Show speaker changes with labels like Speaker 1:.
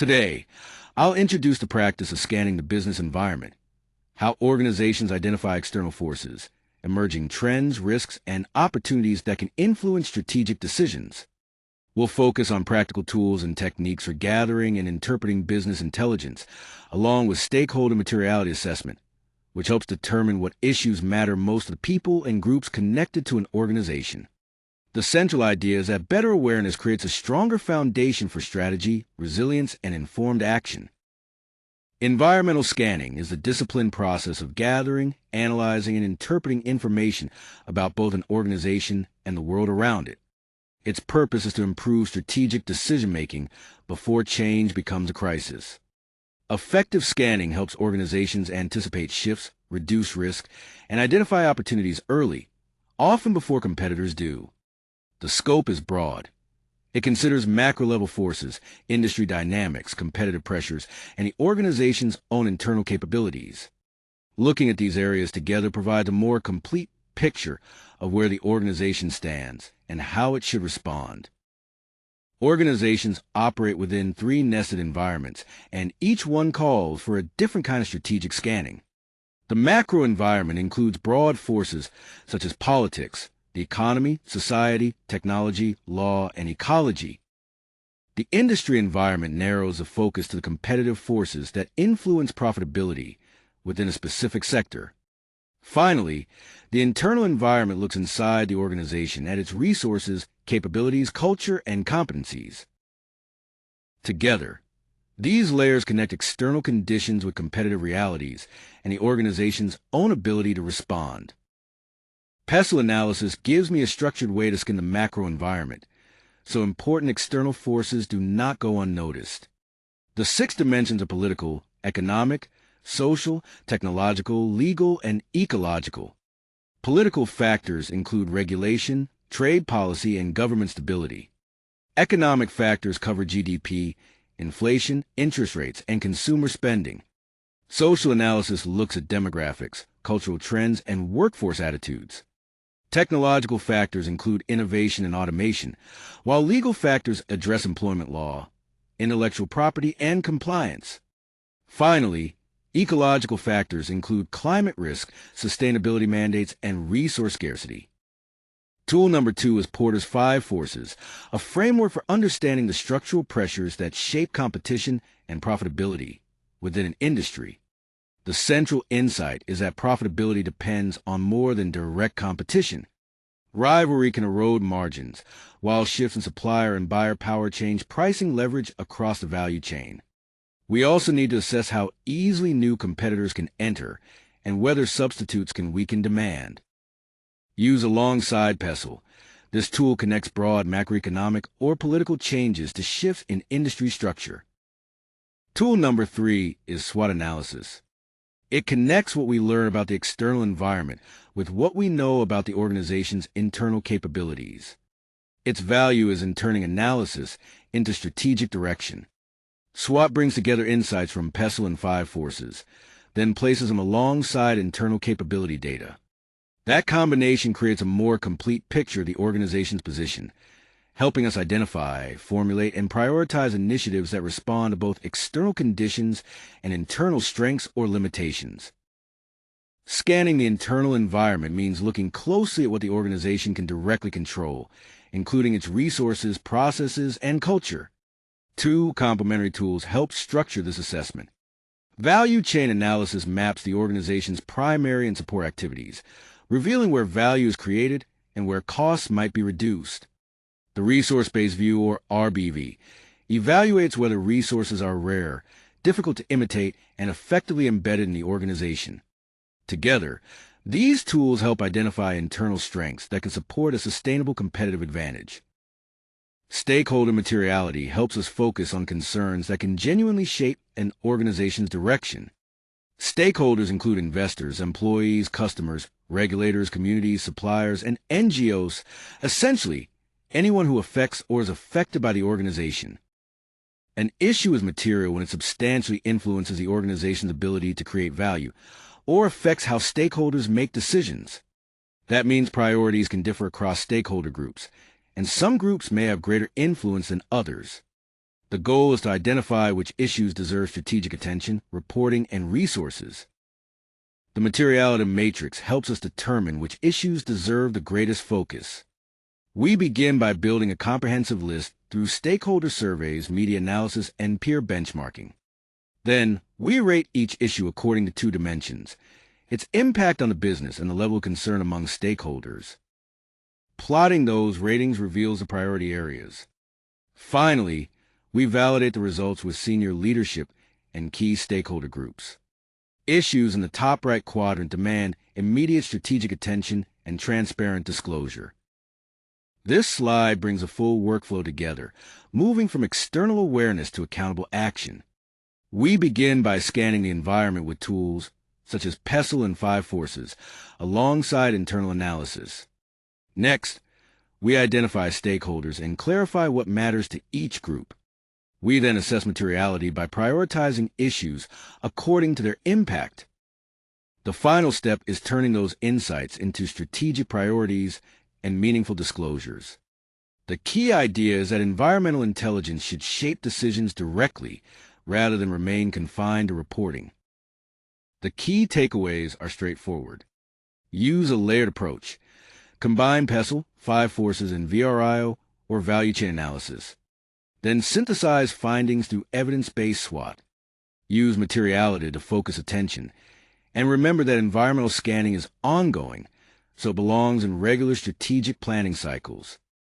Speaker 1: Today, I'll introduce the practice of scanning the business environment, how organizations identify external forces, emerging trends, risks, and opportunities that can influence strategic decisions. We'll focus on practical tools and techniques for gathering and interpreting business intelligence, along with stakeholder materiality assessment, which helps determine what issues matter most to the people and groups connected to an organization. The central idea is that better awareness creates a stronger foundation for strategy, resilience, and informed action. Environmental scanning is the disciplined process of gathering, analyzing, and interpreting information about both an organization and the world around it. Its purpose is to improve strategic decision-making before change becomes a crisis. Effective scanning helps organizations anticipate shifts, reduce risk, and identify opportunities early, often before competitors do. The scope is broad. It considers macro-level forces, industry dynamics, competitive pressures, and the organization's own internal capabilities. Looking at these areas together provides a more complete picture of where the organization stands and how it should respond. Organizations operate within three nested environments, and each one calls for a different kind of strategic scanning. The macro environment includes broad forces such as politics, the economy, society, technology, law, and ecology. The industry environment narrows the focus to the competitive forces that influence profitability within a specific sector. Finally, the internal environment looks inside the organization at its resources, capabilities, culture, and competencies. Together, these layers connect external conditions with competitive realities and the organization's own ability to respond. PESTLE analysis gives me a structured way to scan the macro environment, so important external forces do not go unnoticed. The 6 dimensions are political, economic, social, technological, legal, and ecological. Political factors include regulation, trade policy, and government stability. Economic factors cover GDP, inflation, interest rates, and consumer spending. Social analysis looks at demographics, cultural trends, and workforce attitudes. Technological factors include innovation and automation, while legal factors address employment law, intellectual property, and compliance. Finally, ecological factors include climate risk, sustainability mandates, and resource scarcity. Tool number 2 is Porter's 5 Forces, a framework for understanding the structural pressures that shape competition and profitability within an industry. The central insight is that profitability depends on more than direct competition. Rivalry can erode margins, while shifts in supplier and buyer power change pricing leverage across the value chain. We also need to assess how easily new competitors can enter and whether substitutes can weaken demand. Used alongside PESTLE, this tool connects broad macroeconomic or political changes to shifts in industry structure. Tool number 3 is SWOT analysis. It connects what we learn about the external environment with what we know about the organization's internal capabilities. Its value is in turning analysis into strategic direction. SWOT brings together insights from PESTLE and 5 Forces, then places them alongside internal capability data. That combination creates a more complete picture of the organization's position, helping us identify, formulate, and prioritize initiatives that respond to both external conditions and internal strengths or limitations. Scanning the internal environment means looking closely at what the organization can directly control, including its resources, processes, and culture. 2 complementary tools help structure this assessment. Value chain analysis maps the organization's primary and support activities, revealing where value is created and where costs might be reduced. The resource-based view, or RBV, evaluates whether resources are rare, difficult to imitate, and effectively embedded in the organization. Together, these tools help identify internal strengths that can support a sustainable competitive advantage. Stakeholder materiality helps us focus on concerns that can genuinely shape an organization's direction. Stakeholders include investors, employees, customers, regulators, communities, suppliers, and NGOs, essentially anyone who affects or is affected by the organization. An issue is material when it substantially influences the organization's ability to create value or affects how stakeholders make decisions. That means priorities can differ across stakeholder groups, and some groups may have greater influence than others. The goal is to identify which issues deserve strategic attention, reporting, and resources. The materiality matrix helps us determine which issues deserve the greatest focus. We begin by building a comprehensive list through stakeholder surveys, media analysis, and peer benchmarking. Then, we rate each issue according to two dimensions: its impact on the business and the level of concern among stakeholders. Plotting those ratings reveals the priority areas. Finally, we validate the results with senior leadership and key stakeholder groups. Issues in the top right quadrant demand immediate strategic attention and transparent disclosure. This slide brings a full workflow together, moving from external awareness to accountable action. We begin by scanning the environment with tools such as PESTLE and 5 Forces, alongside internal analysis. Next, we identify stakeholders and clarify what matters to each group. We then assess materiality by prioritizing issues according to their impact. The final step is turning those insights into strategic priorities and meaningful disclosures. The key idea is that environmental intelligence should shape decisions directly rather than remain confined to reporting. The key takeaways are straightforward. Use a layered approach. Combine PESTLE, 5 Forces, and VRIO or value chain analysis. Then synthesize findings through evidence-based SWOT. Use materiality to focus attention. And remember that environmental scanning is ongoing, so it belongs in regular strategic planning cycles.